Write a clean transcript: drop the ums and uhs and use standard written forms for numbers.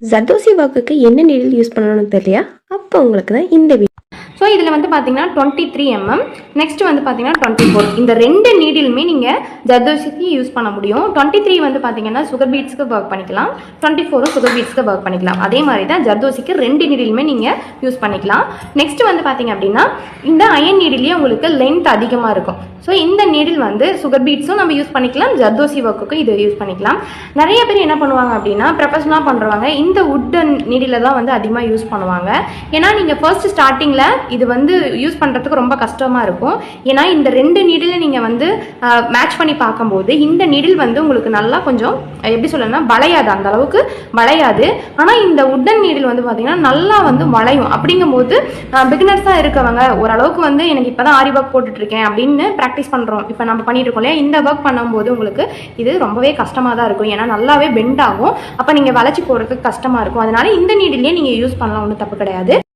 ஜர்தோசி ஒர்க்குக்கு என்ன needle use பண்ணணும்னு தெரியலையா? அப்போ உங்களுக்கு தான் இந்த வீடியோ. ஸோ இதில் வந்து பார்த்தீங்கன்னா 23 mm, நெக்ஸ்ட் வந்து பார்த்தீங்கன்னா 24. இந்த ரெண்டு நீடிலுமே நீங்கள் ஜர்தோசிக்கு யூஸ் பண்ண முடியும். 23 வந்து பார்த்தீங்கன்னா சுகர் பீட்ஸ்க்கு ஒர்க் பண்ணிக்கலாம், 24 சுகர் பீட்ஸ்க்கு ஒர்க் பண்ணிக்கலாம். அதே மாதிரி தான் ஜர்தோசிக்கு ரெண்டு நீடிலுமே நீங்கள் யூஸ் பண்ணிக்கலாம். நெக்ஸ்ட் வந்து பார்த்தீங்க அப்படின்னா இந்த அயன் நீடிலேயே உங்களுக்கு லென்த் அதிகமாக இருக்கும். ஸோ இந்த நீடில் வந்து சுகர் பீட்ஸும் நம்ம யூஸ் பண்ணிக்கலாம், ஜர்தோசி ஒர்க்குக்கும் இதை யூஸ் பண்ணிக்கலாம். நிறைய பேர் என்ன பண்ணுவாங்க அப்படின்னா ப்ரொஃபஷனலாக பண்ணுறவங்க இந்த வுட்டன் நீடில் தான் வந்து அதிகமாக யூஸ் பண்ணுவாங்க. ஏன்னா நீங்கள் ஃபர்ஸ்ட் ஸ்டார்டிங்கில் இது வந்து யூஸ் பண்ணுறதுக்கு ரொம்ப கஷ்டமாக இருக்கும். ஏன்னா இந்த ரெண்டு நீடில் நீங்கள் வந்து மேட்ச் பண்ணி பார்க்கும்போது இந்த நீடில் வந்து உங்களுக்கு நல்லா கொஞ்சம் எப்படி சொல்லணும்னா வளையாது, அந்த அளவுக்கு வளையாது. ஆனால் இந்த வுட்டன் நீடில் வந்து பார்த்தீங்கன்னா நல்லா வந்து வளையும். அப்படிங்கும்போது பிகினர்ஸாக இருக்கவங்க ஓரளவுக்கு வந்து எனக்கு இப்போ தான் ஆரி ஒர்க் போட்டுட்ருக்கேன் அப்படின்னு ப்ராக்டிஸ் பண்ணுறோம், இப்போ நம்ம பண்ணிட்டு இருக்கோம் இல்லையா, இந்த ஒர்க் பண்ணும்போது உங்களுக்கு இது ரொம்பவே கஷ்டமாக தான் இருக்கும். ஏன்னா நல்லாவே பெண்ட் ஆகும், அப்போ நீங்கள் வளைச்சி போடுறதுக்கு கஷ்டமாக இருக்கும். அதனால இந்த நீடிலே நீங்கள் யூஸ் பண்ணலாம், ஒன்றும் தப்பு கிடையாது.